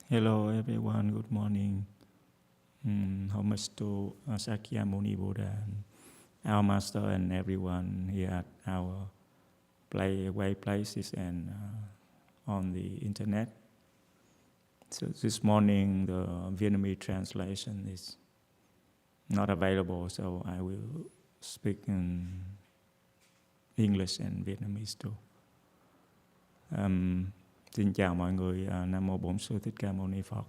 Hello everyone, good morning. Homage to Sakyamuni Buddha, our master, and everyone here at our places and on the internet. So this morning the Vietnamese translation is not available, so I will speak in English and Vietnamese too. Xin chào mọi người, Nam Mô Bổn Sư Thích Ca Mâu Ni Phật.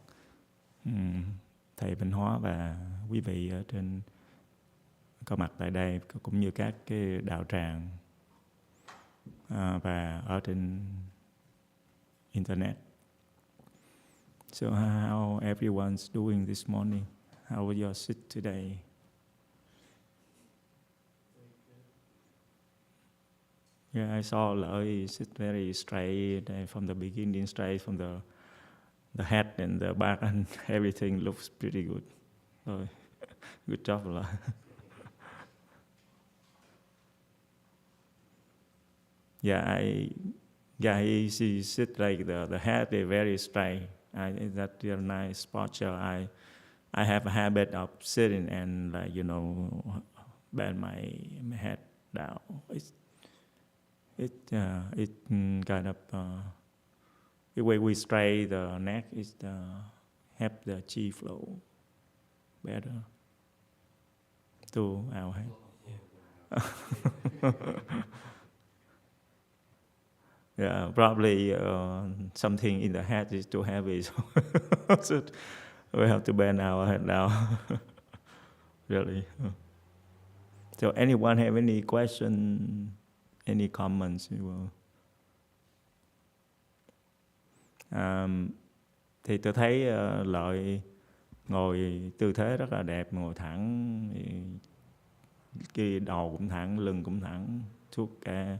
Thầy Văn Hóa và quý vị ở trên có mặt tại đây, cũng như các cái đạo tràng và ở trên internet. So how everyone's doing this morning? How was your sit today? Yeah, I saw Lợi sit very straight from the beginning, straight from the head and the back, and everything looks pretty good. So, good job, Lợi. He sit like the head is very straight. That's a nice posture. I have a habit of sitting and bend my head down. It kind of the way we straight the neck is help the chi flow better to our head. Yeah, probably something in the head is too heavy, so we have to bend our head down. Really. So, anyone have any question? Any comments? Thì tôi thấy Lợi ngồi tư thế rất là đẹp, ngồi thẳng, cái đầu cũng thẳng, lưng cũng thẳng suốt cả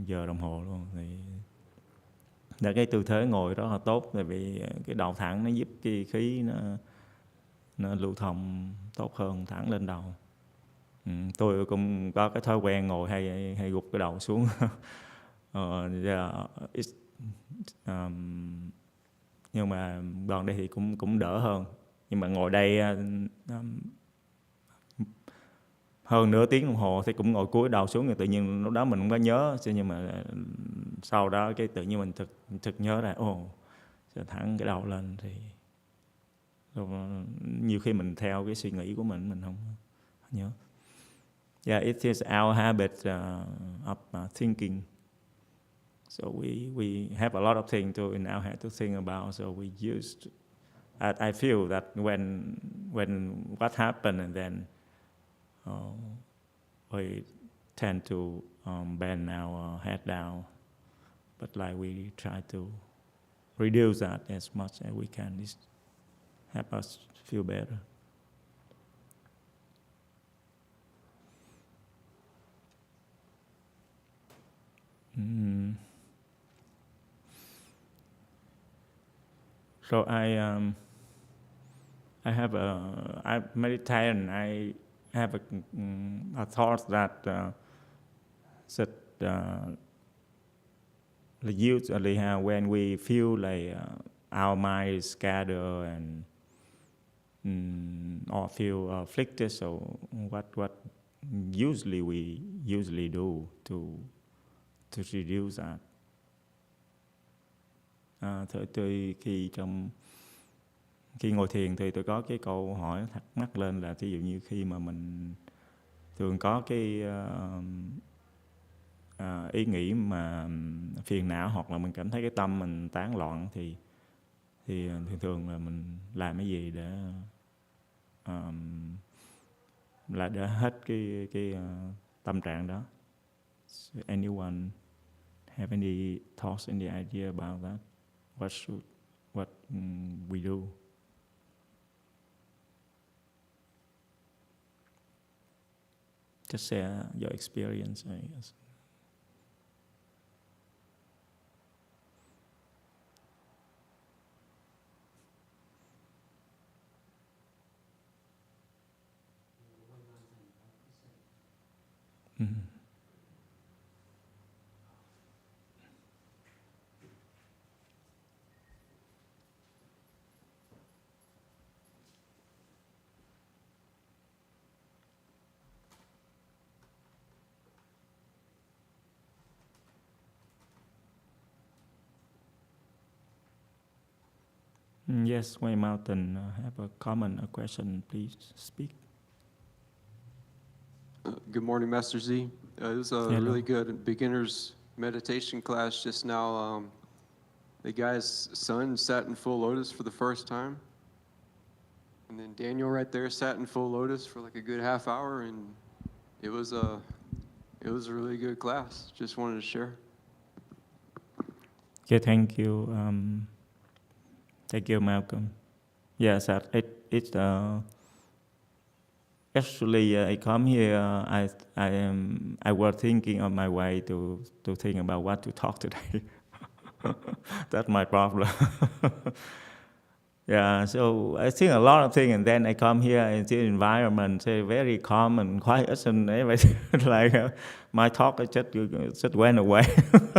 giờ đồng hồ luôn. Thì là cái tư thế ngồi rất là tốt, tại vì cái đầu thẳng nó giúp cái khí nó lưu thông tốt hơn, thẳng lên đầu. Tôi cũng có cái thói quen ngồi hay gục cái đầu xuống. Nhưng mà gần đây thì cũng đỡ hơn. Nhưng mà ngồi đây hơn nửa tiếng đồng hồ thì cũng ngồi cúi đầu xuống, thì tự nhiên lúc đó mình không có nhớ, nhưng mà sau đó cái tự nhiên mình thực nhớ ra, sẽ thẳng cái đầu lên, thì nhiều khi mình theo cái suy nghĩ của mình không nhớ. Yeah, it is our habit of thinking. So we have a lot of things in our head to think about. So we used. I feel that when what happened, and then we tend to bend our head down. But like we try to reduce that as much as we can. It help us feel better. So I meditate, and I have a thought that usually when we feel like our mind is scattered and or feel afflicted, so what usually we do to reduce that. Tôi khi ngồi thiền thì tôi có cái câu hỏi thắc mắc lên là, ví dụ như khi mà mình thường có cái ý nghĩ mà phiền não, hoặc là mình cảm thấy cái tâm mình tán loạn, thì thường là mình làm cái gì để hết cái tâm trạng đó? So anyone have any thoughts, any idea about that? What we do? Just share your experience, I guess. Yes, Way Mountain have a comment, a question. Please speak. Good morning, Master Z. It was a Hello. really good beginner's meditation class just now. The guy's son sat in full lotus for the first time. And then Daniel right there sat in full lotus for like a good half hour, and it was a really good class. Just wanted to share. Okay, thank you. Thank you, Malcolm. Yes, it's actually I come here. I was thinking on my way to think about what to talk today. That's my problem. Yeah, so I think a lot of things, and then I come here and the environment is very calm and quiet, and everything. Like my talk just went away.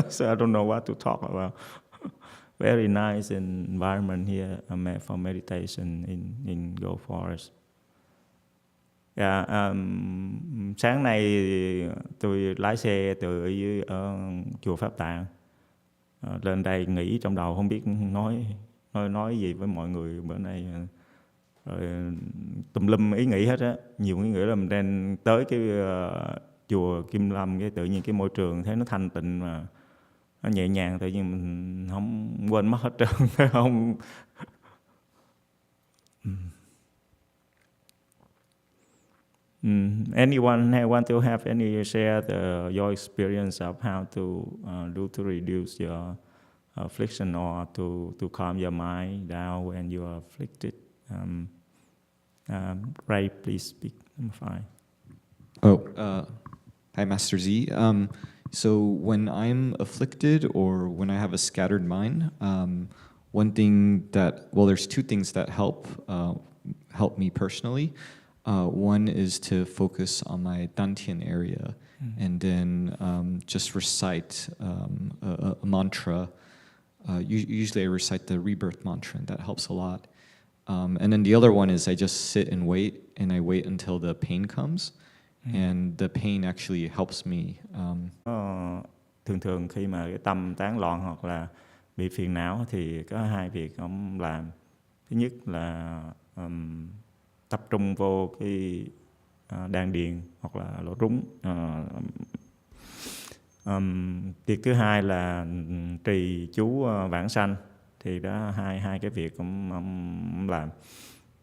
So I don't know what to talk about. Very nice environment here for meditation in Go Forest. Yeah, sáng nay tôi lái xe từ dưới ở chùa Pháp Tạng lên đây nghỉ trong đầu không biết nói gì với mọi người bữa nay, rồi tùm lum ý nghĩ hết á, nhiều ý nghĩ lắm. Nên tới cái chùa Kim Lâm, cái tự nhiên cái môi trường thấy nó thanh tịnh mà nó nhẹ nhàng, tự nhiên mình không quên mất hết trơn. Không. Anyone want to have any share your experience of how to do to reduce your affliction or to calm your mind down when you are afflicted? Ray, please speak. I'm fine. Hi, Master Z. So when I'm afflicted or when I have a scattered mind, one thing there's two things that help me personally. One is to focus on my dantian area, and then just recite a mantra. Usually I recite the rebirth mantra, and that helps a lot. And then the other one is I just sit and I wait until the pain comes, and the pain actually helps me. Thường khi mà cái tâm tán loạn hoặc là bị phiền não thì có hai việc ông làm. Thứ nhất là tập trung vô cái đan điền hoặc là lỗ trúng. Việc thứ hai là trì chú vãng sanh. Thì đó hai cái việc ông làm.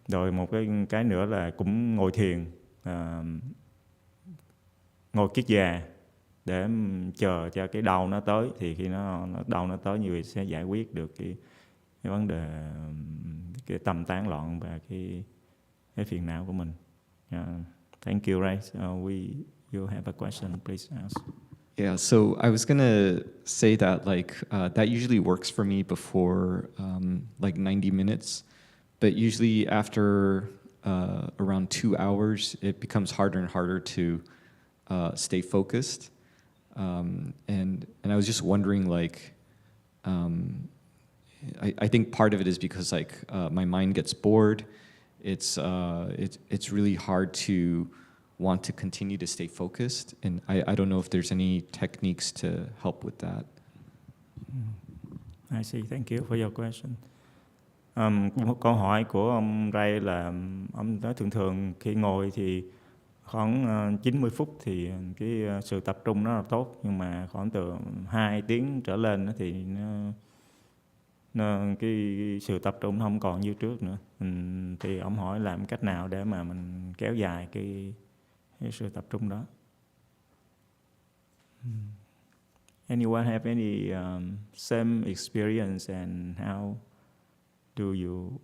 Rồi một cái nữa là cũng ngồi thiền, ngồi kiết già để chờ cho cái đau nó tới. Thì khi nó đau nó tới như vậy sẽ giải quyết được cái vấn đề cái tâm tán loạn và cái phiền não của mình. Thank you, Ray. You have a question, please ask. Yeah, so I was gonna say that that usually works for me before 90 minutes, but usually after around 2 hours, it becomes harder and harder to stay focused. And I was just wondering, I think part of it is because my mind gets bored. It's really hard to want to continue to stay focused, and I don't know if there's any techniques to help with that. I see. Thank you for your question. Câu hỏi của ông Ray là ông nói thường khi ngồi thì khoảng 90 phút thì cái sự tập trung nó là tốt, nhưng mà khoảng từ 2 tiếng trở lên thì cái sự tập trung nó không còn như trước nữa. Thì ông hỏi làm cách nào để mà mình kéo dài cái sự tập trung đó. Anyone have any same experience, and how do you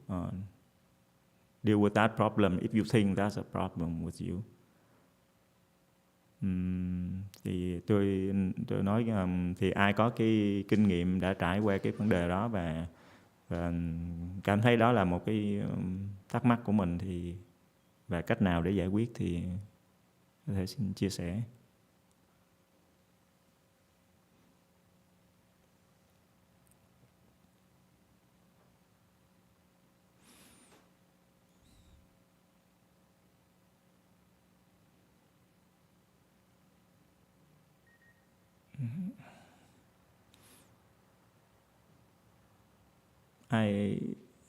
deal with that problem if you think that's a problem with you? Thì tôi nói thì ai có cái kinh nghiệm đã trải qua cái vấn đề đó và cảm thấy đó là một cái thắc mắc của mình, thì và cách nào để giải quyết thì có thể xin chia sẻ.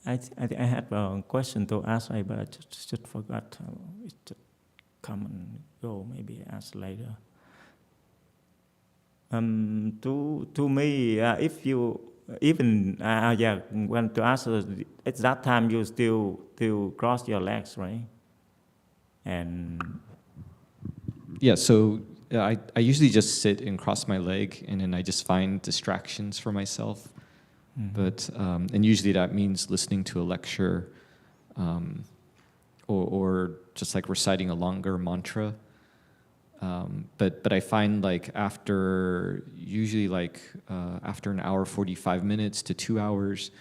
think I had a question to ask, but I just forgot. It just come and go. Maybe ask later. To me, if you even want to ask, at that time you still cross your legs, right? And Yeah, so I usually just sit and cross my leg, and then I just find distractions for myself. But and usually that means listening to a lecture, or just like reciting a longer mantra. But I find like after an hour 45 minutes to 2 hours,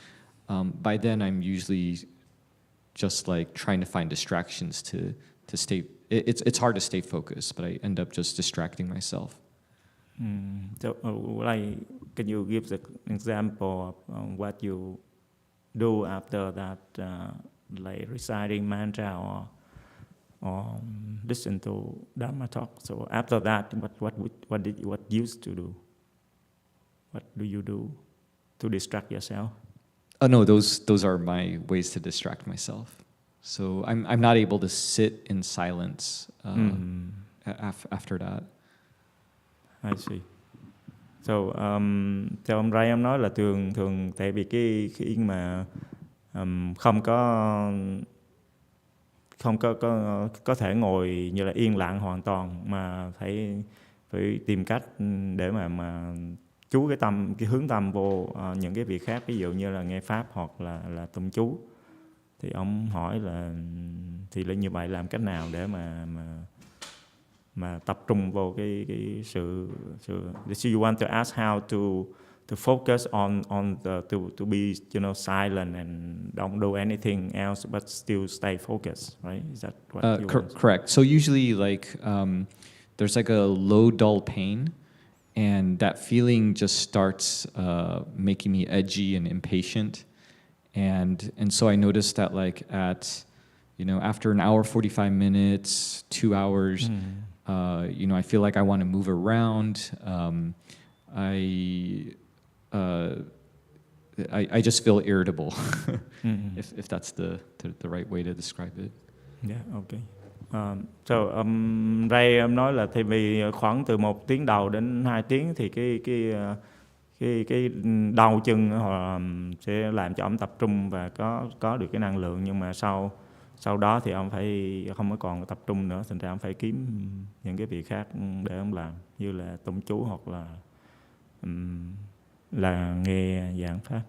by then I'm usually just like trying to find distractions to stay. It's hard to stay focused, but I end up just distracting myself. So, can you give an example of what you do after that, like reciting mantra or listen to Dharma talk? So after that, what used to do? What do you do to distract yourself? Oh no, those are my ways to distract myself. So I'm not able to sit in silence after that. I see. So, theo ông Ray ông nói là thường tại vì cái khi mà không có thể ngồi như là yên lặng hoàn toàn, mà phải tìm cách để mà chú cái hướng tâm vô những cái việc khác, ví dụ như là nghe pháp hoặc là tụng chú. Thì ông hỏi là thì như vậy làm cách nào để mà tập trung vô cái sự so you want to ask how to focus on the to be silent and don't do anything else but still stay focused, right? Is that what you want? Correct. So usually like there's like a low dull pain, and that feeling just starts making me edgy and impatient, and so I noticed that like at after an hour 45 minutes 2 hours, I feel like I want to move around. I just feel irritable, if that's the right way to describe it. Yeah, okay. So Ray nói là thì vì khoảng từ 1 tiếng đầu đến 2 tiếng thì cái đau chân sẽ làm cho ông tập trung và có được cái năng lượng, nhưng mà sau đó thì ông phải không có còn tập trung nữa, thành ra ông phải kiếm những cái việc khác để ông làm, như là tụng chú hoặc là nghe giảng pháp.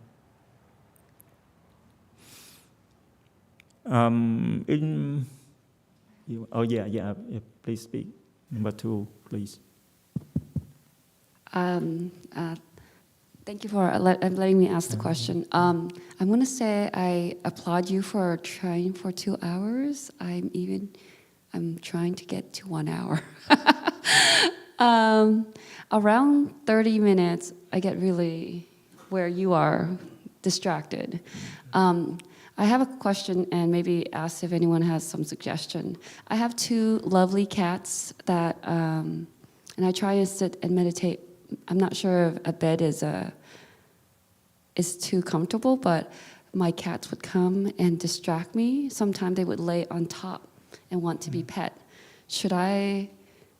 Please speak. Number 2, please. Thank you for letting me ask the question. I'm going to say I applaud you for trying for 2 hours. I'm trying to get to 1 hour. Around 30 minutes, I get really where you are distracted. I have a question and maybe ask if anyone has some suggestion. I have 2 lovely cats that, and I try to sit and meditate. I'm not sure if a bed is too comfortable, but my cats would come and distract me. Sometimes they would lay on top and want to be pet. Should I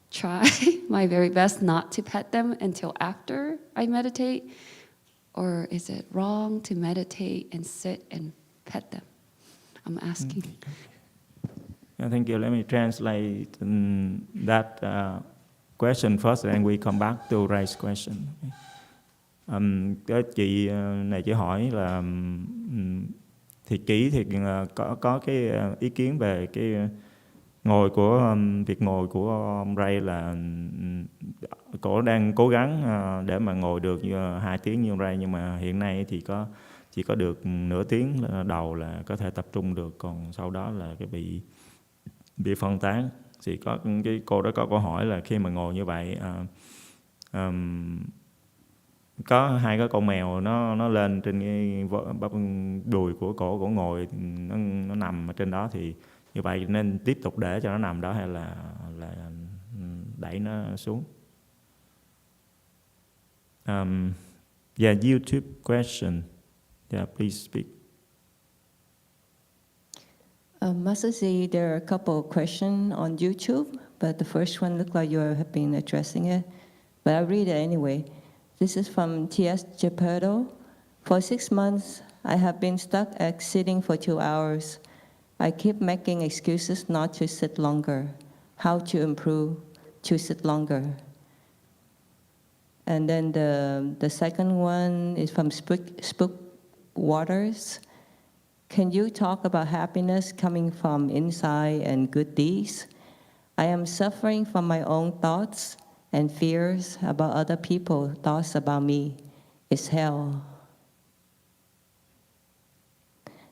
try my very best not to pet them until after I meditate? Or is it wrong to meditate and sit and pet them? I'm asking. Thank you. Let me translate that question first, and we come back to Ray's question. Cái chị này chỉ hỏi là thì kỹ thì có cái ý kiến về cái việc ngồi của ông Ray, là cổ đang cố gắng để mà ngồi được 2 tiếng như ông Ray, nhưng mà hiện nay thì chỉ có được nửa tiếng đầu là có thể tập trung được, còn sau đó là cái bị phân tán. Thì có cái cô đó có câu hỏi là khi mà ngồi như vậy, có 2 cái con mèo nó lên trên cái bắp đùi của cổ ngồi, nó nằm ở trên đó, thì như vậy nên tiếp tục để cho nó nằm đó hay là đẩy nó xuống? YouTube question. Yeah, please speak. Master Z, there are a couple of questions on YouTube, but the first one looked like you have been addressing it. But I'll read it anyway. This is from T.S. Geppetto. For 6 months, I have been stuck at sitting for 2 hours. I keep making excuses not to sit longer. How to improve to sit longer? And then the second one is from Spook Waters. Can you talk about happiness coming from inside and good deeds? I am suffering from my own thoughts and fears about other people, thoughts about me. It's hell.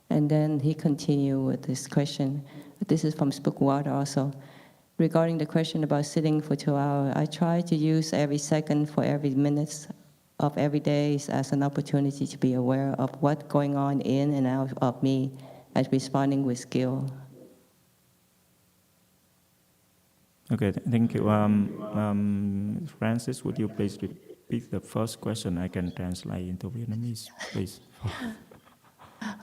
And then he continued with this question. This is from Spook Water also. Regarding the question about sitting for 2 hours, I try to use every second for every minute of every day as an opportunity to be aware of what's going on in and out of me and responding with skill. Okay, thank you. Francis, would you please repeat the first question? I can translate into Vietnamese, please.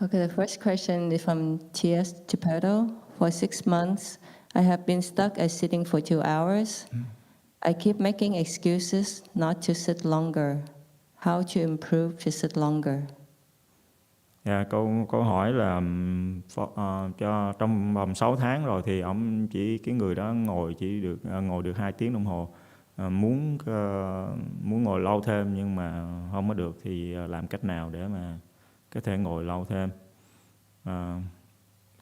Okay, the first question is from T.S. Geppetto. For 6 months, I have been stuck at sitting for 2 hours. I keep making excuses not to sit longer. How to improve to sit longer? Yeah, câu hỏi là cho trong vòng 6 tháng rồi thì ông cái người đó ngồi được 2 tiếng đồng hồ. Muốn ngồi lâu thêm nhưng mà không có được thì làm cách nào để mà có thể ngồi lâu thêm.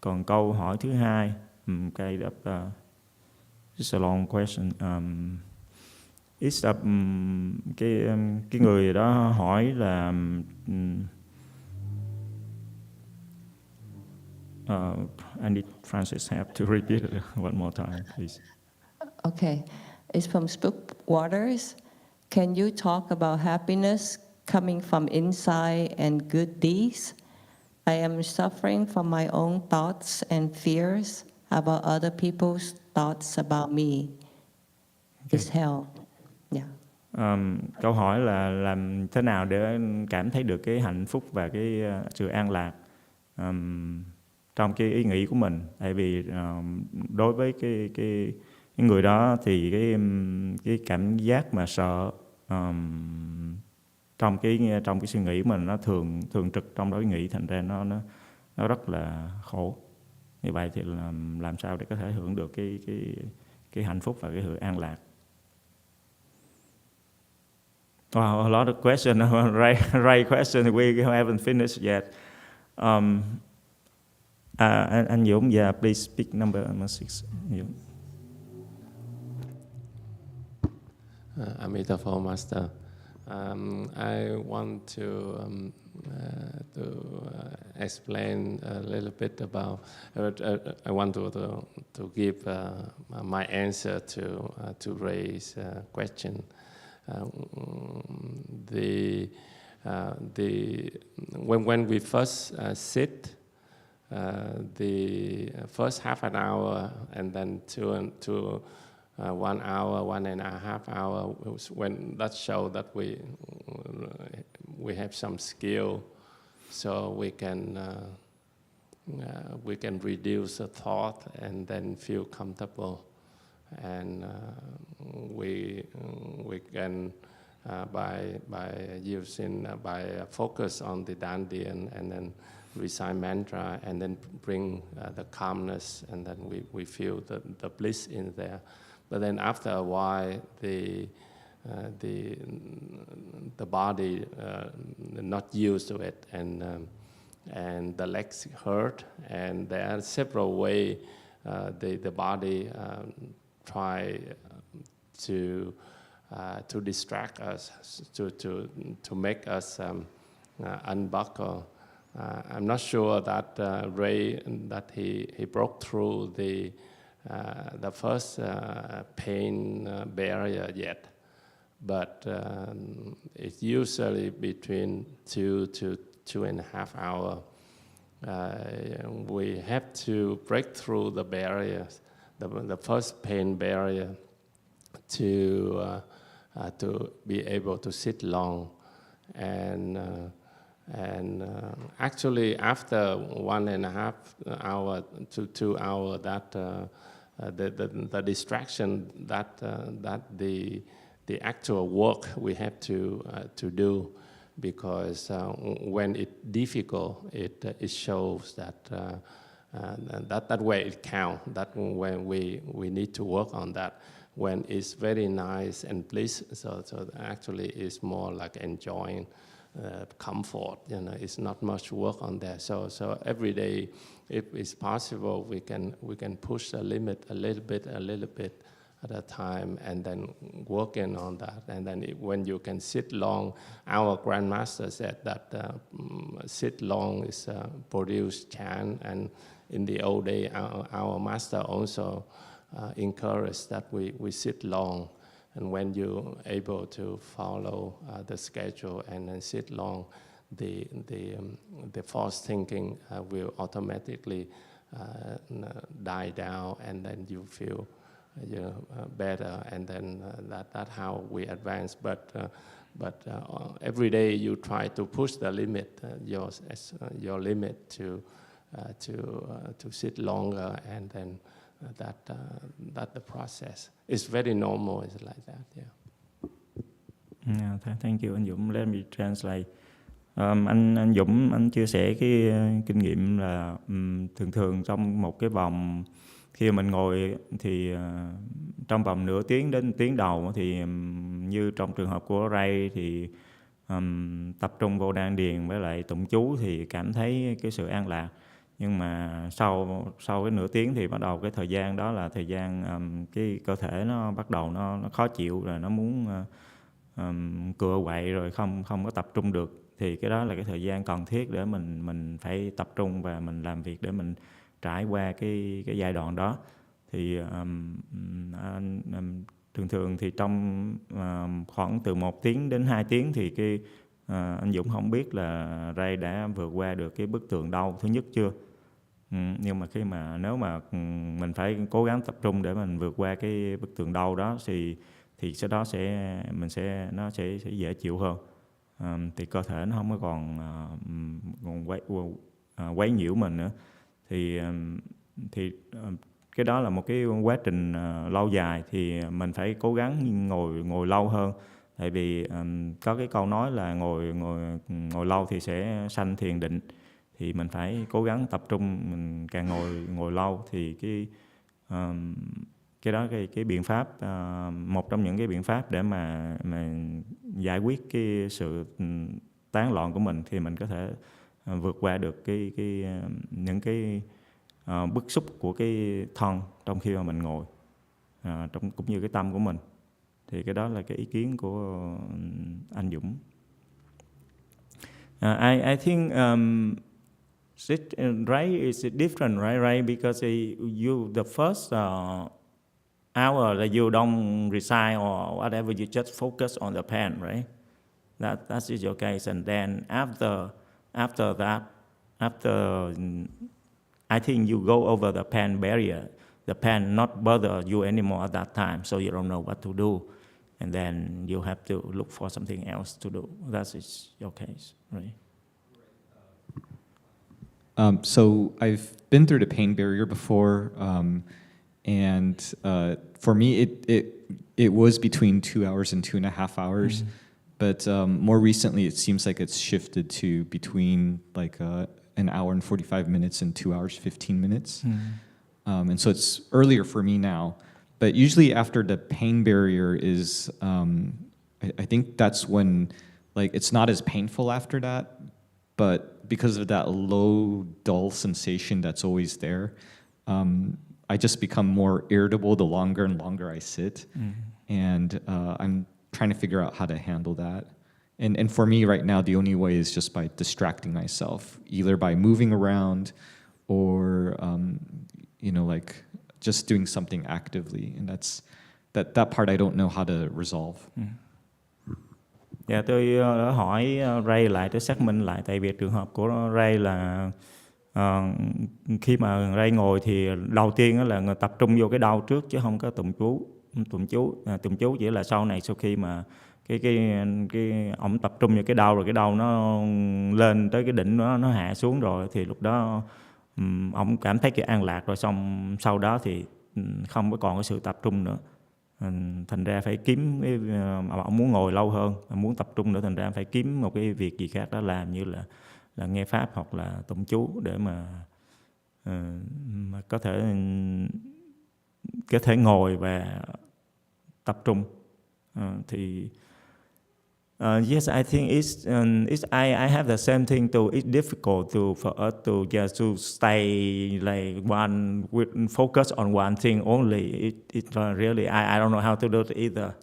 Còn câu hỏi thứ hai, cái it's a long question. Cái người đó hỏi là I need Francis have to repeat it one more time, please. Okay, it's from Spook Waters. Can you talk about happiness coming from inside and good deeds? I am suffering from my own thoughts and fears about other people's thoughts about me. It's hell. Yeah. Câu hỏi là làm thế nào để cảm thấy được cái hạnh phúc và cái sự an lạc trong cái ý nghĩ của mình. Tại vì đối với cái người đó thì cái cảm giác mà sợ trong cái suy nghĩ mình nó thường trực trong đó, cái nghĩ thành ra nó rất là khổ. Như vậy thì làm sao để có thể hưởng được cái hạnh phúc và cái sự an lạc. Wow, a lot of questions, right question. We haven't finished yet. Anh Dũng, yeah, please speak number 6. Emitofuo Master. I want to explain a little bit about. I want to give my answer to Ray's question. When we first sit, the first half an hour and then to 1 hour, 1.5 hours, when that show that we have some skill, so we can reduce the thought and then feel comfortable, and we can by using by focus on the dandian and then recite mantra and then bring the calmness, and then we feel the bliss in there. But then after a while, the body not used to it, and the legs hurt, and there are several ways the body try to distract us, to make us unbuckle. I'm not sure that Ray that he broke through the first pain barrier yet, but it's usually between 2 to 2.5 hours. We have to break through the barriers, the first pain barrier, to be able to sit long, and And actually, after 1.5 hour to 2 hour, that the distraction, that the actual work we have to do, because when it's difficult, it shows that that way it counts. That when we need to work on that. When it's very nice and bliss, so actually it's more like enjoying comfort. You know, it's not much work on there. So every day, if it's possible, we can push the limit a little bit at a time, and then working on that. And then when you can sit long, our grandmaster said that sit long is produce Xian, and in the old day, our master also encouraged that we sit long. And when you're able to follow the schedule and then sit long, the false thinking will automatically die down, and then you feel better, and then that's how we advance. But every day you try to push the limit, your limit to sit longer, and then that the process is very normal. It's like that, yeah. Thank you, anh Dũng. Let me translate. Anh Dũng anh chia sẻ cái kinh nghiệm là thường trong một cái vòng, khi mình ngồi thì trong vòng nửa tiếng đến tiếng đầu thì như trong trường hợp của Ray thì tập trung vô đan điền với lại tụng chú thì cảm thấy cái sự an lạc. Nhưng mà sau cái nửa tiếng thì bắt đầu cái thời gian đó là thời gian cái cơ thể nó bắt đầu nó khó chịu, rồi nó muốn cựa quậy, rồi không có tập trung được. Thì cái đó là cái thời gian cần thiết để mình phải tập trung và mình làm việc để mình trải qua cái giai đoạn đó. Thì thường thì trong khoảng từ 1 tiếng đến 2 tiếng thì anh Dũng không biết là Ray đã vượt qua được cái bức tường đau thứ nhất chưa. Nhưng mà nếu mà mình phải cố gắng tập trung để mình vượt qua cái bức tường đau đó thì sau đó nó sẽ dễ chịu hơn. Thì cơ thể nó không có còn quấy nhiễu mình nữa. Thì cái đó là một cái quá trình lâu dài, thì mình phải cố gắng ngồi lâu hơn. Tại vì có cái câu nói là ngồi lâu thì sẽ sanh thiền định. Thì mình phải cố gắng tập trung, mình càng ngồi lâu thì cái đó cái biện pháp, một trong những cái biện pháp để mà giải quyết cái sự tán loạn của mình, thì mình có thể vượt qua được những cái bức xúc của cái thân trong khi mà mình ngồi, cũng như cái tâm của mình. Thì cái đó là cái ý kiến của anh Dũng. I think right is different, right? Because the first hour that you don't recite or whatever, you just focus on the pen, right? That is your case, and then after that, I think you go over the pen barrier. The pen not bother you anymore at that time, so you don't know what to do, and then you have to look for something else to do. That is your case, right? So I've been through the pain barrier before, and for me, it was between 2 hours and 2.5 hours. Mm-hmm. But more recently, it seems like it's shifted to between like an hour and 45 minutes and 2 hours 15 minutes. Mm-hmm. And so it's earlier for me now. But usually after the pain barrier is, I think that's when like it's not as painful after that. But because of that low, dull sensation that's always there, I just become more irritable the longer and longer I sit. Mm-hmm. And I'm trying to figure out how to handle that. And for me right now, the only way is just by distracting myself, either by moving around or, like just doing something actively. And that part I don't know how to resolve. Mm. Dạ, tôi đã hỏi Ray lại, tôi xác minh lại, tại vì trường hợp của Ray là khi mà Ray ngồi thì đầu tiên là người tập trung vô cái đau trước chứ không có tụng chú. Tụng chú chỉ là sau này, sau khi mà cái ổng tập trung vào cái đầu, rồi cái đầu nó lên tới cái đỉnh, nó hạ xuống rồi, thì lúc đó ổng cảm thấy cái an lạc rồi, xong sau đó thì không có còn cái sự tập trung nữa. Thành ra phải kiếm ổng muốn ngồi lâu hơn, muốn tập trung nữa, thành ra phải kiếm một cái việc gì khác đó làm, như là nghe pháp hoặc là tụng chú, để mà có thể ngồi và tập trung. Thì yes, I think I have the same thing too. It's difficult for us to just to stay like focus on one thing only. It really I don't know how to do it either.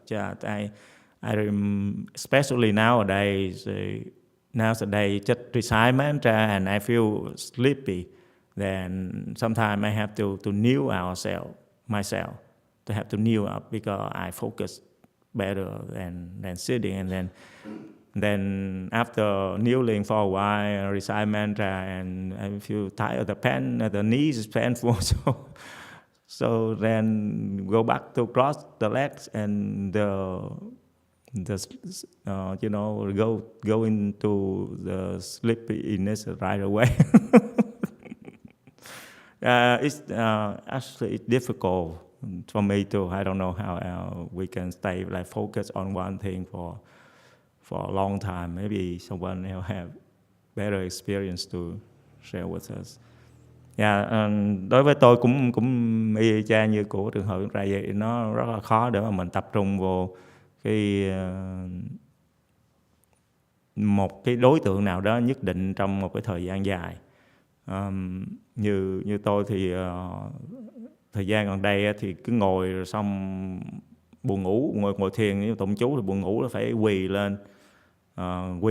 Especially nowadays, just recite mantra and I feel sleepy. Then sometimes I have to kneel myself to have to kneel up, because I focus better than sitting. And then after kneeling for a while, I recite mantra and I feel tired. The knees is painful. So then go back to cross the legs and go into the sleepiness right away. It's difficult for me too. I don't know how we can stay like focused on one thing for a long time. Maybe someone else have better experience to share with us. Đối với tôi cũng y chang như của trường hợp ra vậy, nó rất là khó để mà mình tập trung vô một cái đối tượng nào đó nhất định trong một cái thời gian dài. Như tôi thì thời gian gần đây thì cứ ngồi rồi xong buồn ngủ, ngồi thiền như tụng chú thì buồn ngủ là phải quỳ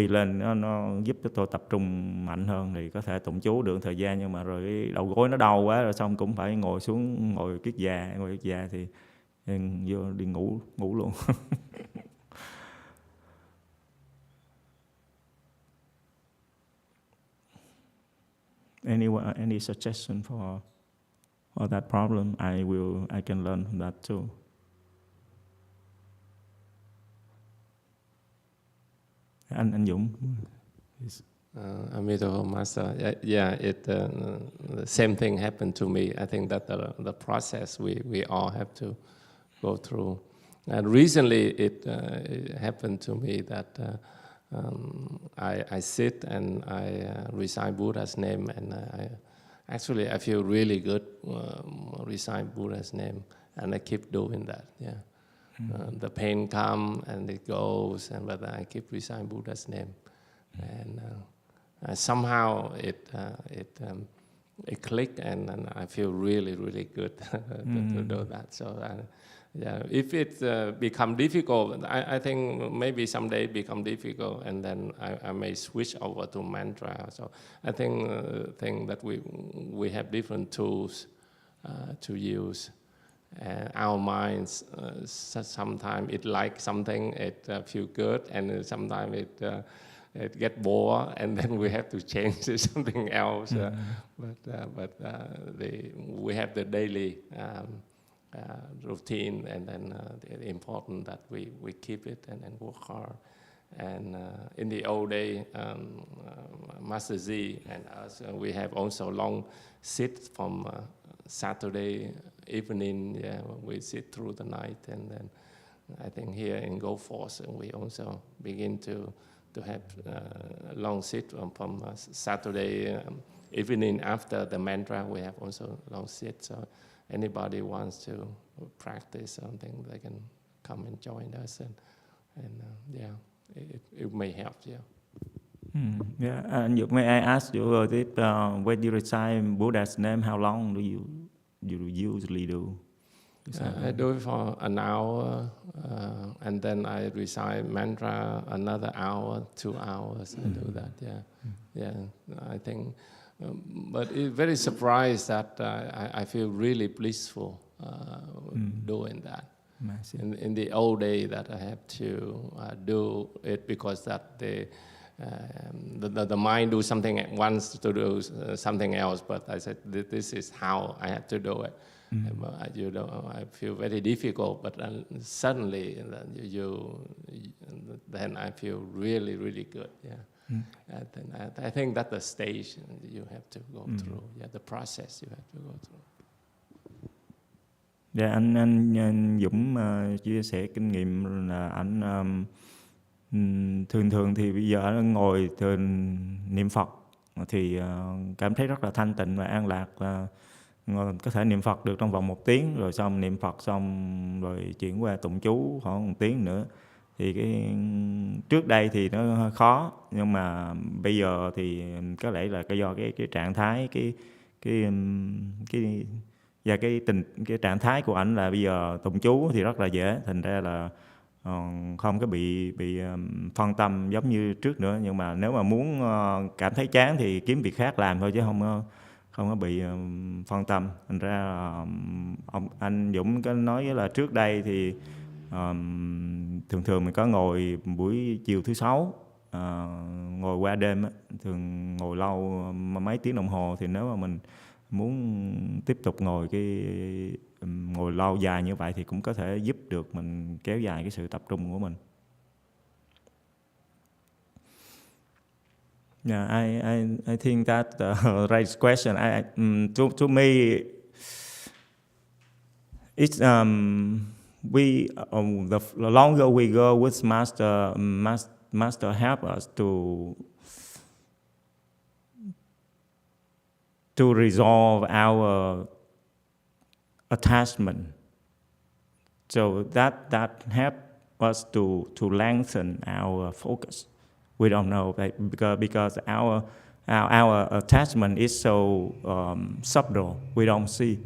lên, nó giúp cho tôi tập trung mạnh hơn, thì có thể tụng chú được thời gian. Nhưng mà rồi cái đầu gối nó đau quá, rồi xong cũng phải ngồi xuống, ngồi kiết già thì vô đi ngủ luôn. Any suggestion for that problem? I can learn from that too. Anh Dũng. Emitofuo Master. Yeah, the same thing happened to me. I think that the process we all have to go through. And recently it happened to me that I sit and I recite Buddha's name, and I feel really good recite Buddha's name, and I keep doing that. Yeah. The pain comes and it goes, but I keep reciting Buddha's name, and somehow it clicked, and I feel really, really good to do that. So if it become difficult, I think maybe someday it become difficult, and then I may switch over to mantra. So I think that we have different tools to use. Our minds, sometimes it likes something, it feels good, and sometimes it gets bored, and then we have to change to something else. But we have the daily routine, and then it's important that we keep it and then work hard. And in the old day, Master Z and us, we have also long sit from Saturday evening. Yeah, we sit through the night, and then I think here in Go Force, we also begin to have long sit from Saturday evening after the mantra. We have also long sit. So anybody wants to practice something, they can come and join us, and yeah, it may help. Yeah. Yeah, and may I ask you when you recite Buddha's name, how long do you usually do? I do it for an hour, and then I recite mantra another hour, 2 hours. I do that. Yeah. I think, but it's very surprised that I feel really blissful doing that. In the old day, that I have to do it because that the mind wants to do something else, but I said this is how I have to do it. You know, I feel very difficult, but suddenly then I feel really, really good. Yeah. I think that's the stage you have to go through. Yeah, the process you have to go through. Dạ, anh Dũng chia sẻ kinh nghiệm là anh thường thì bây giờ anh ngồi niệm Phật thì cảm thấy rất là thanh tịnh và an lạc, và có thể niệm Phật được trong vòng 1 tiếng, rồi xong niệm Phật xong rồi chuyển qua tụng chú khoảng 1 tiếng nữa. Thì trước đây thì nó hơi khó, nhưng mà bây giờ thì có lẽ là do cái trạng thái cái trạng thái của ảnh là bây giờ tụng chú thì rất là dễ, thành ra là không có bị phân tâm giống như trước nữa. Nhưng mà nếu mà muốn cảm thấy chán thì kiếm việc khác làm thôi, chứ không có bị phân tâm. Thành ra anh Dũng có nói là trước đây thì thường mình có ngồi buổi chiều thứ 6, ngồi qua đêm, thường ngồi lâu mấy tiếng đồng hồ. Thì nếu mà mình muốn tiếp tục ngồi lâu dài như vậy thì cũng có thể giúp được mình kéo dài cái sự tập trung của mình. Yeah, I think that raised question. To me, it's the longer we go with master help us to resolve our attachment. So that help us to lengthen our focus. We don't know, because our attachment is so subtle. We don't see.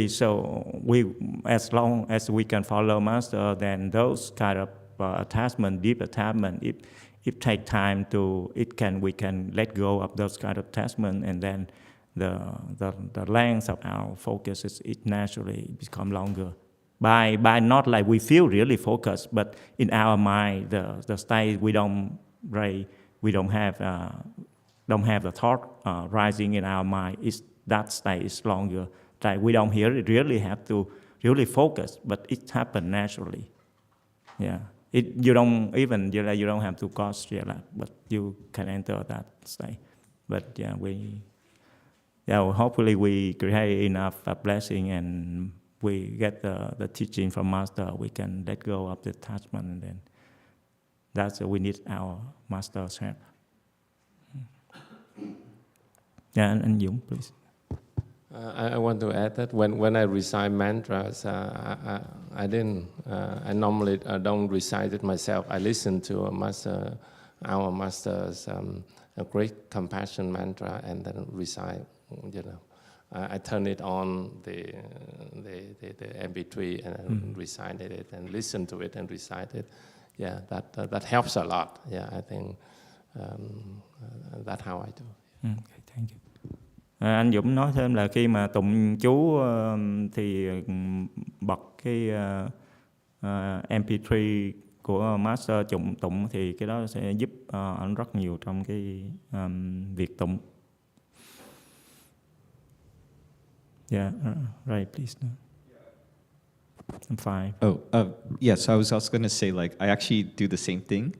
So as long as we can follow Master, then those kind of attachment, deep attachment, it take time we can let go of those kind of attachment, and then the length of our focus it naturally become longer. By not like we feel really focused, but in our mind, the state we don't have the thought rising in our mind. That state is longer. Like we don't really have to really focus, but it happens naturally. Yeah, you don't have to concentrate, but you can enter that state. But hopefully we create enough blessing and we get the teaching from Master. We can let go of the attachment, and then that's we need our Master's help. Yeah, and Dũng, please. I want to add that when I recite mantras, I normally don't recite it myself. I listen to our master's a great compassion mantra, and then recite. You know, I turn it on the MP3 and recite it, and listen to it and recite it. Yeah, that helps a lot. Yeah, I think that's how I do. Okay, thank you. Anh Dũng nói thêm là khi mà tụng chú thì bật cái MP3 của Master tụng thì cái đó sẽ giúp anh rất nhiều trong cái việc tụng. Yeah, right, please. I'm fine. Yes, I was also going to say, like, I actually do the same thing.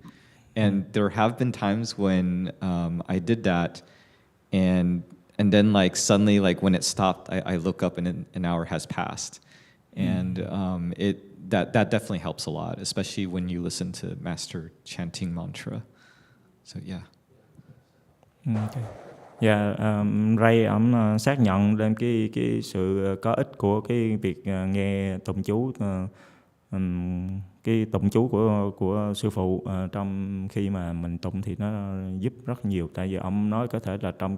And there have been times when I did that, and then, like, suddenly, like, when it stopped, I look up and an hour has passed. And that definitely helps a lot, especially when you listen to Master chanting mantra. So, yeah. Okay. Dạ, Ray ổng xác nhận lên cái sự có ích của cái việc nghe tụng chú, cái tụng chú của sư phụ trong khi mà mình tụng thì nó giúp rất nhiều. Tại vì ông nói có thể là trong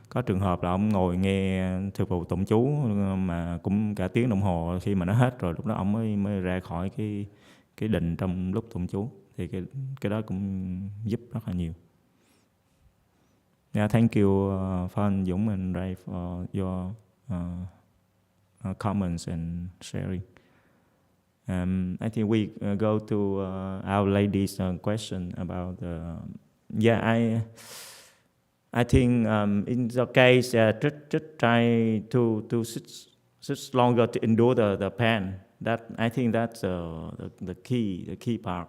có trường hợp là ông ngồi nghe sư phụ tụng chú mà cũng cả tiếng đồng hồ, khi mà nó hết rồi lúc đó ông mới ra khỏi cái định trong lúc tụng chú, thì cái đó cũng giúp rất là nhiều. Yeah, thank you, Phan, Dũng, and Ray for your comments and sharing. I think we go to our lady's question about I think in the case, just try to just longer to endure the pain. That I think that's the key part.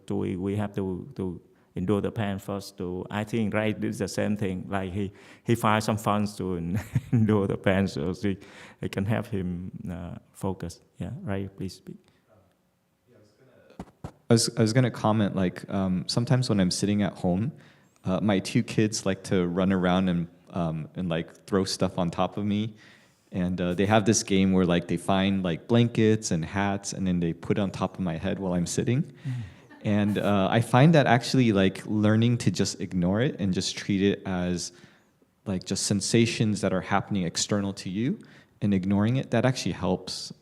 We have to endure the pain first. I think Ray did the same thing. Like he finds some fun to endure the pain, so it can help him focus. Yeah, Ray, please speak. I was going to comment, like, sometimes when I'm sitting at home, my two kids like to run around and like throw stuff on top of me. And they have this game where like they find like blankets and hats and then they put it on top of my head while I'm sitting. And I find that actually like learning to just ignore it and just treat it as like just sensations that are happening external to you and ignoring it, that actually helps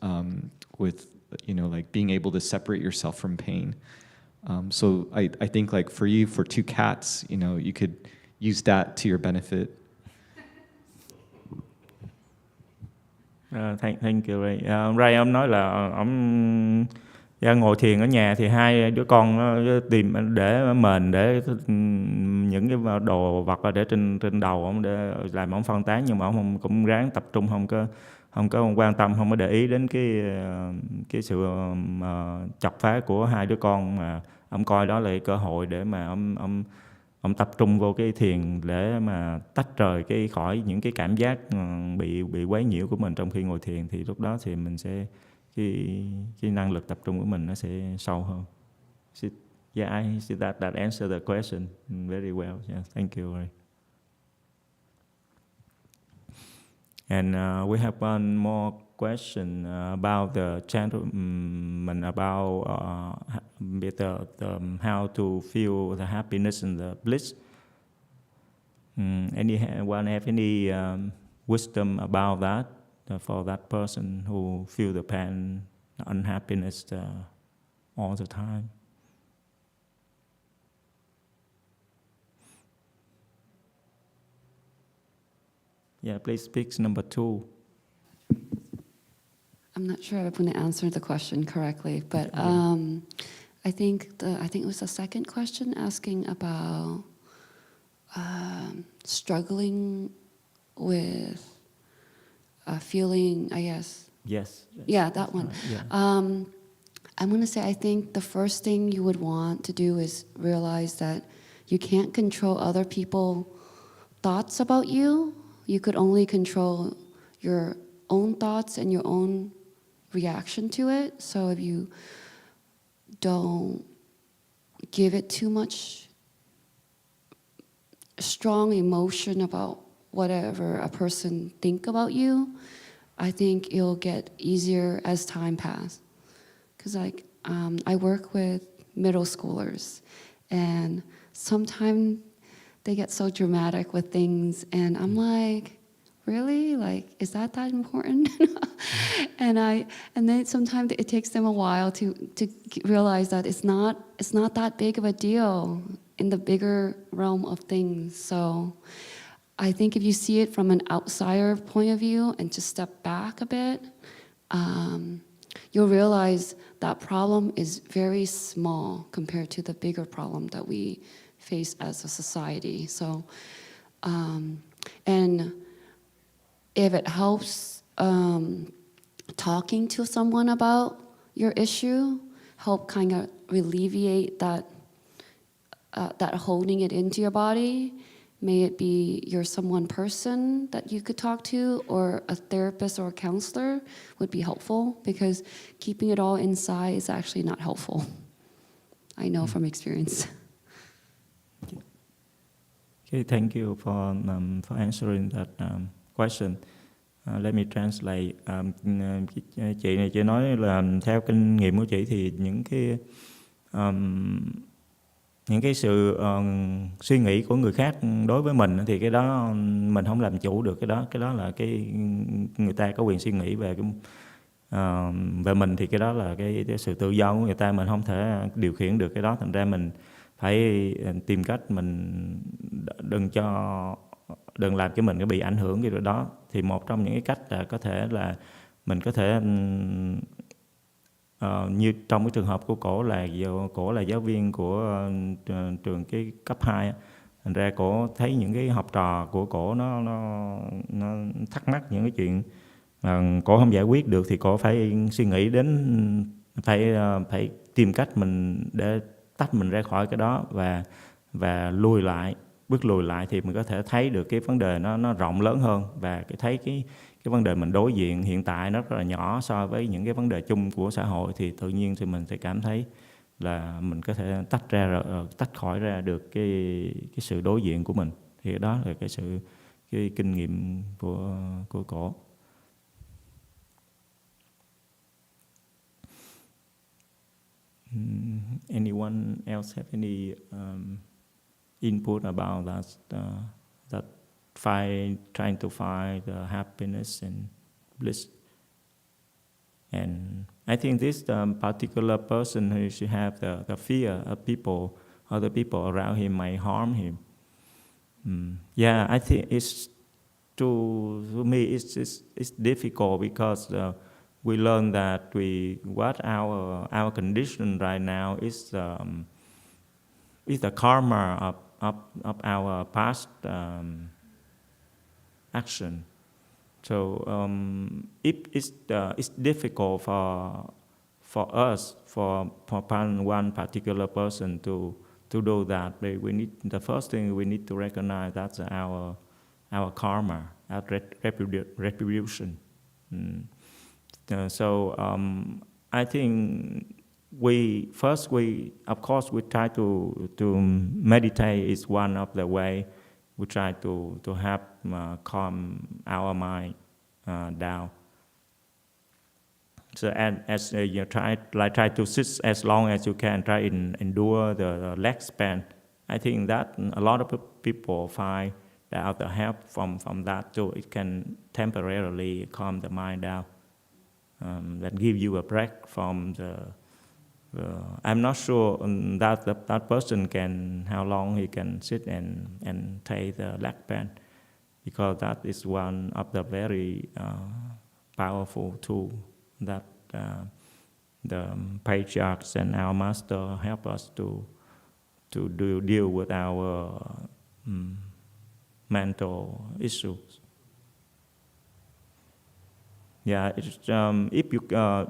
with, you know, like being able to separate yourself from pain. So I think like for you, for two cats, you know, you could use that to your benefit. Thank you Ray. Ray ông nói là ông ngồi thiền ở nhà thì hai đứa con nó tìm để mền, để những cái đồ vật để trên đầu ông để làm ông phân tán, nhưng mà ông cũng ráng tập trung, không có quan tâm, không có để ý đến cái sự chọc phá của hai đứa con, mà ông coi đó là cơ hội để mà ông tập trung vô cái thiền để mà tách rời khỏi những cái cảm giác bị quấy nhiễu của mình trong khi ngồi thiền, thì lúc đó thì mình sẽ cái năng lực tập trung của mình nó sẽ sâu hơn. Yeah, I see that answer the question very well. Yeah, thank you. And we have one more question about the gentleman, about how to feel the happiness and the bliss. Anyone have any wisdom about that for that person who feel the pain, the unhappiness all the time? Yeah, please speak number 2. I'm not sure if I'm going to answer the question correctly, but I think it was the second question asking about struggling with feeling, I guess. Yes. Yeah, that one. Yeah. I'm going to say I think the first thing you would want to do is realize that you can't control other people's thoughts about you. You could only control your own thoughts and your own reaction to it. So if you don't give it too much strong emotion about whatever a person think about you, I think it'll get easier as time passes. Because like I work with middle schoolers, and sometimes they get so dramatic with things, and I'm like, really? Like, is that important? And then sometimes it takes them a while to realize that it's not that big of a deal in the bigger realm of things. So I think if you see it from an outsider point of view and just step back a bit, you'll realize that problem is very small compared to the bigger problem that we face as a society. So, and if it helps talking to someone about your issue, help kind of alleviate that holding it into your body. May it be your someone person that you could talk to, or a therapist or a counselor would be helpful, because keeping it all inside is actually not helpful. I know from experience. Okay, thank you for answering that question. Let me translate. Chị này chị nói là theo kinh nghiệm của chị thì những cái sự suy nghĩ của người khác đối với mình thì cái đó mình không làm chủ được, cái đó là cái người ta có quyền suy nghĩ về về mình, thì cái đó là cái sự tự do của người ta, mình không thể điều khiển được cái đó. Thành ra mình phải tìm cách mình đừng làm cho mình bị ảnh hưởng cái đó. Thì một trong những cái cách là mình có thể như trong cái trường hợp của cổ là giáo viên của trường cái cấp 2, thành ra cổ thấy những cái học trò của cổ nó thắc mắc những cái chuyện Cổ không giải quyết được thì cổ phải suy nghĩ đến phải tìm cách mình để tách mình ra khỏi cái đó và bước lùi lại thì mình có thể thấy được cái vấn đề nó rộng lớn hơn, và thấy cái vấn đề mình đối diện hiện tại nó rất là nhỏ so với những cái vấn đề chung của xã hội, thì tự nhiên thì mình sẽ cảm thấy là mình có thể tách khỏi ra được cái sự đối diện của mình. Thì đó là cái kinh nghiệm của cổ. Anyone else have any input about that trying to find the happiness and bliss? And I think this particular person who should have the fear of other people around him might harm him. Yeah, I think it's to me it's difficult because we learn that what our condition right now is the karma of our past action. So if it's difficult for us, for one particular person to do that, the first thing we need to recognize that's our karma, our retribution. So I think we of course we try to meditate is one of the way we try to help calm our mind down. So as you try to sit as long as you can, try and endure the leg span. I think that a lot of people find that the help from that too. It can temporarily calm the mind down. That give you a break from the. I'm not sure that person how long he can sit and take the leg bend, because that is one of the very powerful tool that the patriarchs and our master help us to deal with our mental issues. Yeah, it's if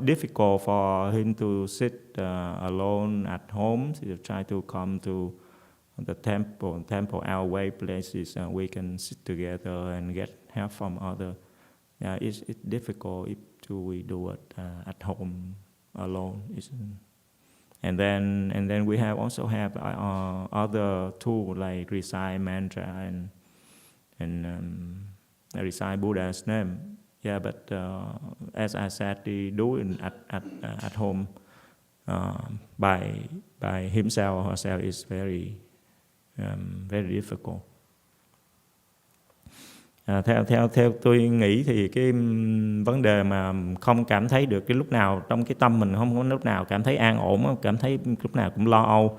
difficult for him to sit alone at home, so try to come to the temple outway places, we can sit together and get help from other. Yeah, it's difficult if we do it at home alone. And then we also have other tools like recite mantra and recite Buddha's name. Yeah, but as I said, he do it at home by himself or herself is very difficult. Theo tôi nghĩ thì cái vấn đề mà không cảm thấy được cái lúc nào trong cái tâm mình không có lúc nào cảm thấy an ổn, cảm thấy lúc nào cũng lo âu,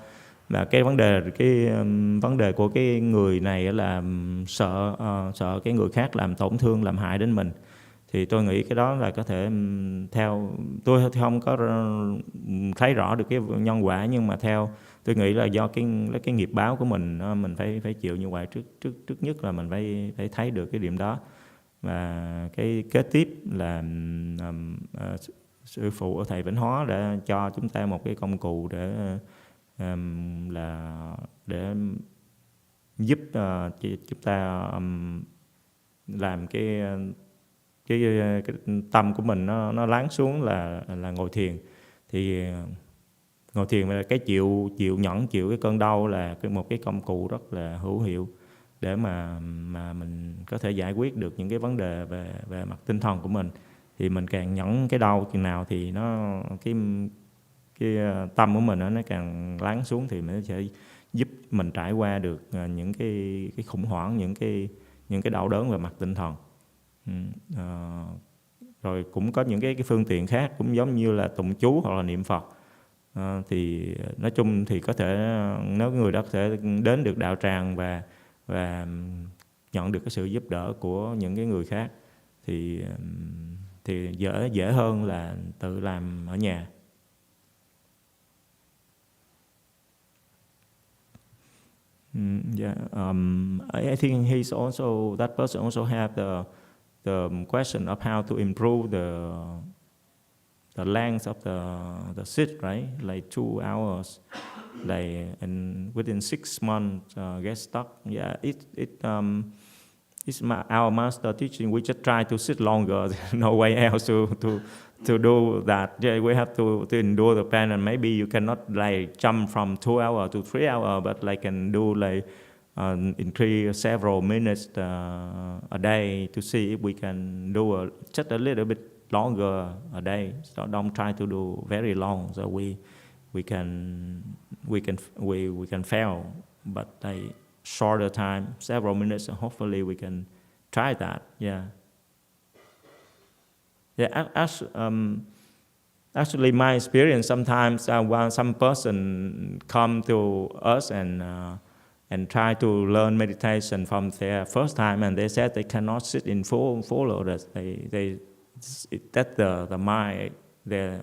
và cái vấn đề của cái người này là sợ cái người khác làm tổn thương, làm hại đến mình. Thì tôi nghĩ cái đó là có thể, theo tôi thì không có thấy rõ được cái nhân quả, nhưng mà theo tôi nghĩ là do cái nghiệp báo của mình phải chịu như vậy. Trước nhất là mình phải thấy được cái điểm đó. Và cái kế tiếp là sư phụ ở thầy Vĩnh Hóa đã cho chúng ta một cái công cụ để giúp chúng ta làm cái tâm của mình nó lắng xuống là ngồi thiền. Thì ngồi thiền là cái chịu cái cơn đau là một cái công cụ rất là hữu hiệu để mà mình có thể giải quyết được những cái vấn đề về mặt tinh thần của mình. Thì mình càng nhẫn cái đau chừng nào thì cái tâm của mình nó càng lắng xuống, thì mình sẽ giúp mình trải qua được những cái khủng hoảng, những cái đau đớn về mặt tinh thần. Rồi cũng có những cái phương tiện khác cũng giống như là tụng chú hoặc là niệm Phật. Thì nói chung thì có thể nếu người đó có thể đến được đạo tràng và nhận được cái sự giúp đỡ của những cái người khác thì dễ hơn là tự làm ở nhà. Yeah, I think that person also have the question of how to improve the length of the sit, right? Like 2 hours, like and within 6 months get stuck. Yeah, it's our master teaching. We just try to sit longer. There's no way else to do that. Yeah, we have to endure the pain, and maybe you cannot like jump from 2 hours to 3 hours, but like can do like increase several minutes a day to see if we can do just a little bit longer a day. So don't try to do very long. So we can fail, but like shorter time, several minutes, and hopefully we can try that. Yeah. Yeah. Actually, my experience sometimes when some person come to us and try to learn meditation from their first time, and they said they cannot sit in full lotus. That's the mind. They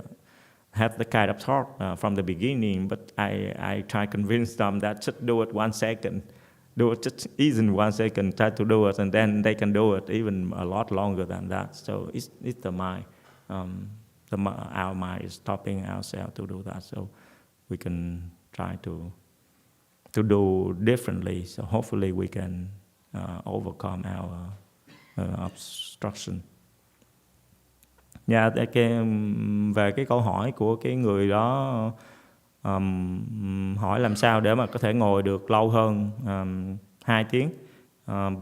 have the kind of thought from the beginning, but I try to convince them that just do it 1 second. Do it just even 1 second, try to do it, and then they can do it even a lot longer than that. So it's the mind. Our mind is stopping ourselves to do that. So we can try to do differently. So hopefully we can overcome our obstruction. Dạ, về cái câu hỏi của cái người đó, hỏi làm sao để mà có thể ngồi được lâu hơn 2 tiếng.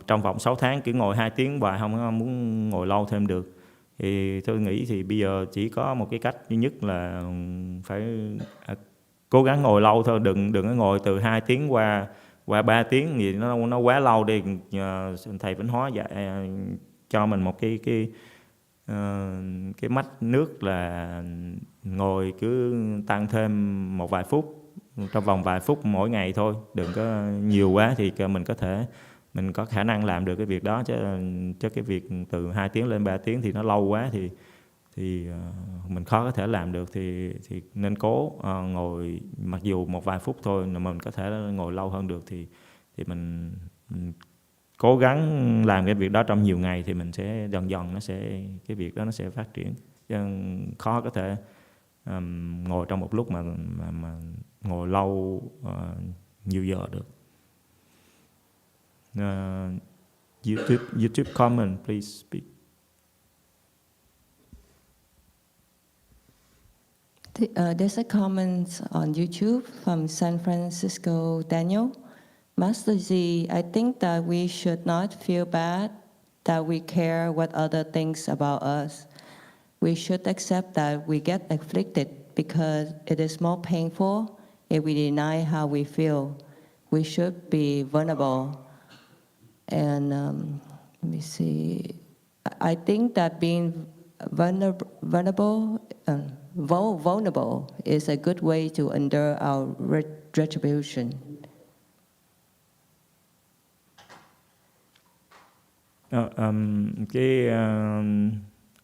Trong vòng 6 tháng cứ ngồi 2 tiếng hoài, không muốn ngồi lâu thêm được. Thì tôi nghĩ thì bây giờ chỉ có một cái cách duy nhất là phải cố gắng ngồi lâu thôi, đừng có ngồi từ 2 tiếng qua 3 tiếng thì nó quá lâu đi. Thầy Vĩnh Hóa dạy cho mình một cái mách nước là ngồi cứ tăng thêm một vài phút, trong vòng vài phút mỗi ngày thôi, đừng có nhiều quá thì mình có khả năng làm được cái việc đó, chứ cái việc từ 2 tiếng lên 3 tiếng thì nó lâu quá thì mình khó có thể làm được, thì nên cố ngồi mặc dù một vài phút thôi mà mình có thể ngồi lâu hơn được thì mình cố gắng làm cái việc đó trong nhiều ngày thì mình sẽ dần cái việc đó nó sẽ phát triển, chứ khó có thể ngồi trong một lúc mà ngồi lâu nhiều giờ được. YouTube comment, please speak. There's a comment on YouTube from San Francisco, Daniel. Master Z, I think that we should not feel bad that we care what other thinks about us. We should accept that we get afflicted because it is more painful if we deny how we feel. We should be vulnerable. And let me see. I think that being vulnerable is a good way to endure our retribution.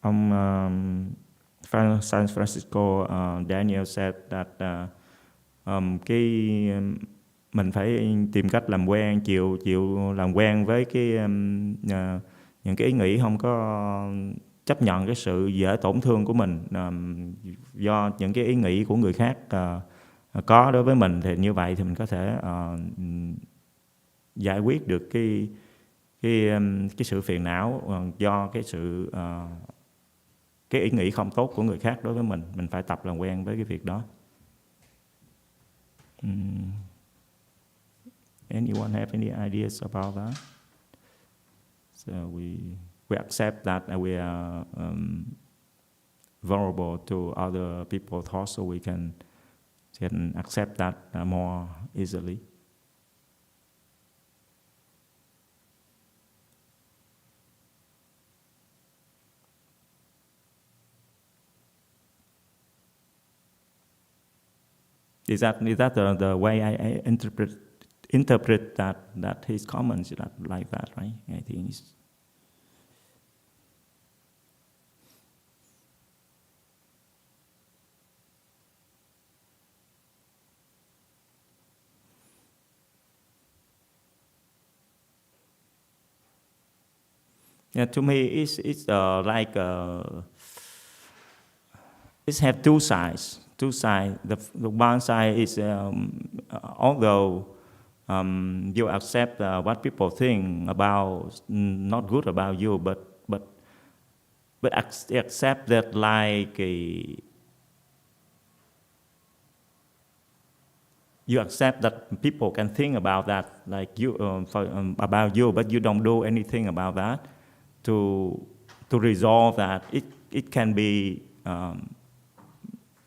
Ông San Francisco Daniel said that mình phải tìm cách làm quen, chịu làm quen với những cái ý nghĩ không có chấp nhận cái sự dễ tổn thương của mình do những cái ý nghĩ của người khác có đối với mình, thì như vậy thì mình có thể giải quyết được cái sự phiền não do cái ý nghĩ không tốt của người khác đối với mình phải tập làm quen với cái việc đó. Anyone have any ideas about that? So we accept that we are vulnerable to other people's thoughts, so we can accept that more easily. Is that the way I interpret that his comments like that, right? I think it's Yeah, to me, it's like it have two sides. Two sides. The one side is although you accept what people think about not good about you, but accept that like you accept that people can think about that like you about you, but you don't do anything about that to resolve that. It can be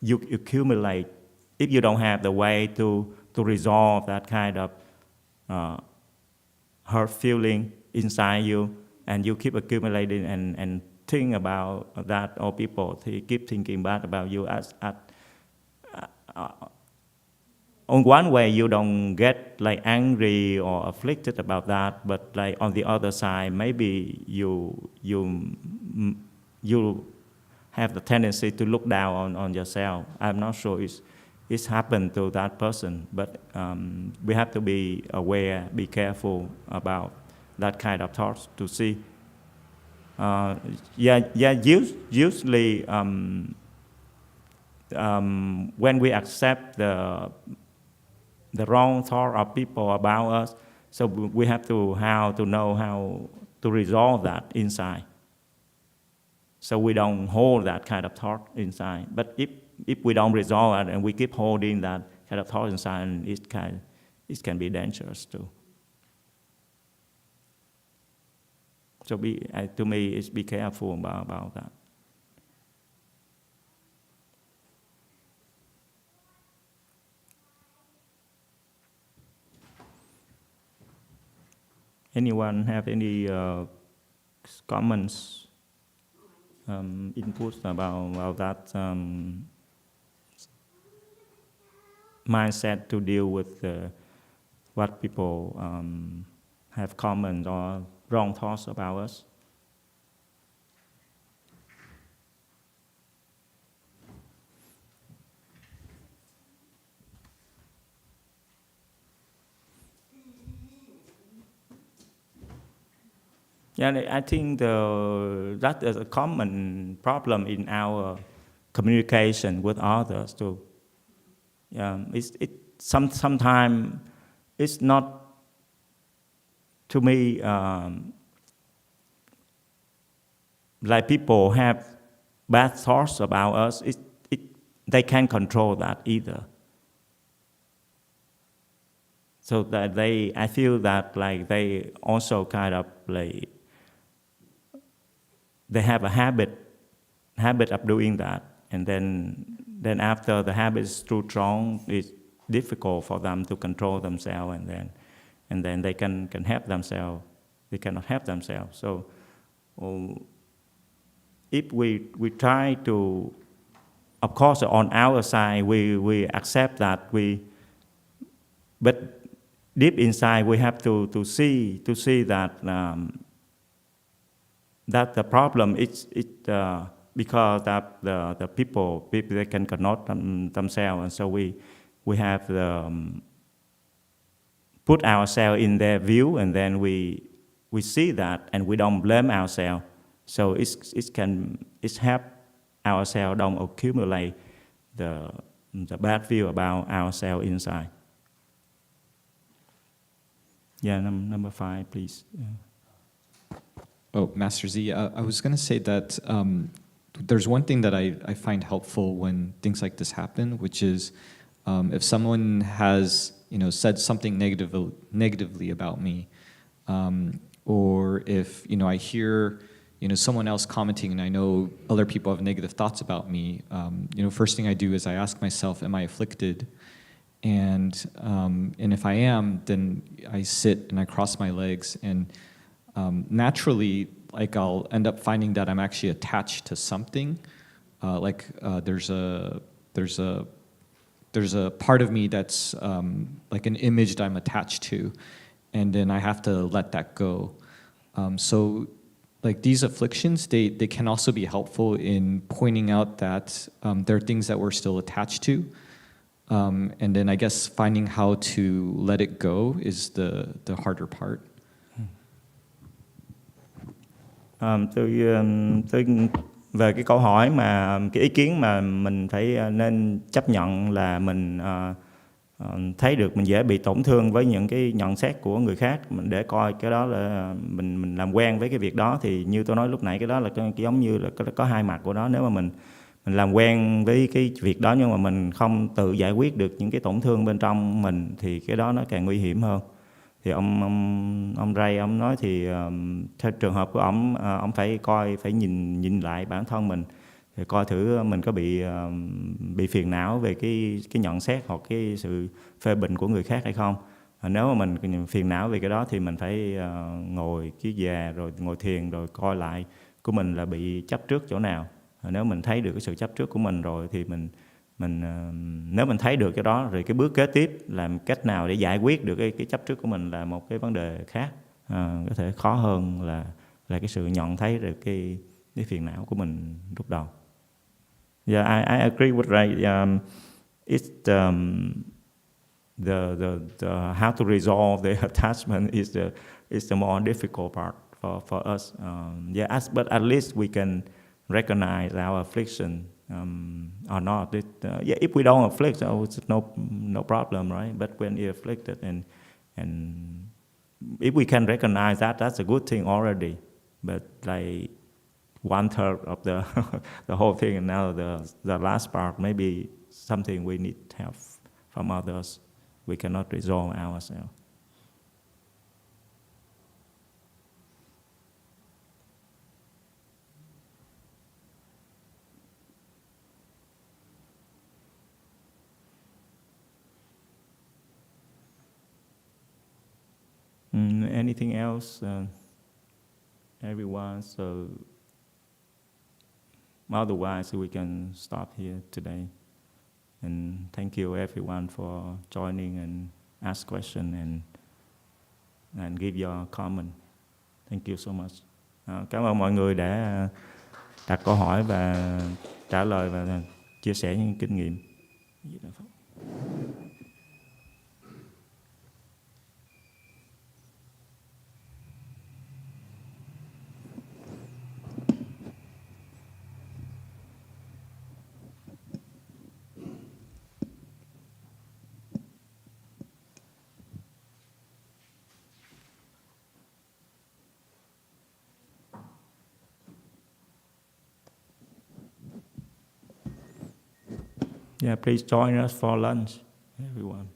you accumulate if you don't have the way to resolve that kind of hurt feeling inside you, and you keep accumulating and think about that, or people keep thinking bad about you on one way you don't get like angry or afflicted about that, but like on the other side maybe you have the tendency to look down on yourself. I'm not sure it's happened to that person, but we have to be aware, be careful about that kind of thoughts to see. Usually when we accept the wrong thought of people about us, so we have to know how to resolve that inside. So we don't hold that kind of thought inside. But if we don't resolve it and we keep holding that kind of thought inside, it can be dangerous too. So to me, it's be careful about that. Anyone have any comments, inputs about that mindset to deal with what people have comments or wrong thoughts about us? Yeah, I think that is a common problem in our communication with others too. Sometimes it's not, to me, like people have bad thoughts about us. They can't control that either. So that I feel that like they also kind of like, they have a habit of doing that, and then after the habit is too strong, it's difficult for them to control themselves, and then they can help themselves. They cannot help themselves. So if we try to, of course, on our side we accept that but deep inside we have to see that. That the problem is because that the people they can cannot themselves, and so we have put ourselves in their view, and then we see that, and we don't blame ourselves. So it's help ourselves don't accumulate the bad view about ourselves inside. Yeah, number 5, please. Yeah. Oh, Master Z, I was going to say that there's one thing that I find helpful when things like this happen, which is if someone has said something negatively about me, or if I hear someone else commenting and I know other people have negative thoughts about me, first thing I do is I ask myself, am I afflicted? And if I am, then I sit and I cross my legs, and naturally, like I'll end up finding that I'm actually attached to something. There's a part of me that's like an image that I'm attached to, and then I have to let that go. So like these afflictions, they can also be helpful in pointing out that there are things that we're still attached to. And then I guess finding how to let it go is the harder part. Tôi về cái câu hỏi mà cái ý kiến mà mình phải nên chấp nhận là mình thấy được mình dễ bị tổn thương với những cái nhận xét của người khác, mình để coi cái đó là mình làm quen với cái việc đó. Thì như tôi nói lúc nãy, cái đó là cái giống như là có hai mặt của nó. Nếu mà mình làm quen với cái việc đó nhưng mà mình không tự giải quyết được những cái tổn thương bên trong mình thì cái đó nó càng nguy hiểm hơn. Thì ông Ray ông nói thì theo trường hợp của ông phải coi, phải nhìn lại bản thân mình, thì coi thử mình có bị phiền não về cái nhận xét hoặc cái sự phê bình của người khác hay không. Nếu mà mình phiền não về cái đó thì mình phải ngồi về rồi ngồi thiền rồi coi lại của mình là bị chấp trước chỗ nào. Nếu mình thấy được cái sự chấp trước của mình rồi thì mình nếu mình thấy được cái đó rồi, cái bước kế tiếp làm cách nào để giải quyết được cái chấp trước của mình là một cái vấn đề khác, có thể khó hơn là cái sự nhận thấy được cái phiền não của mình lúc đầu. Yeah, I agree with Ray. It's the how to resolve the attachment is the more difficult part for us. But at least we can recognize our affliction or not. If we don't afflict, it's no problem, right? But when you're afflicted and if we can recognize that, that's a good thing already. But like 1/3 of the the whole thing, and now the last part maybe something we need help from others. We cannot resolve ourselves. Anything else, everyone? So otherwise, we can stop here today. And thank you everyone for joining and ask questions and give your comment. Thank you so much. Cảm ơn mọi người đã đặt câu hỏi và trả lời và chia sẻ những kinh nghiệm. Yeah, please join us for lunch, everyone.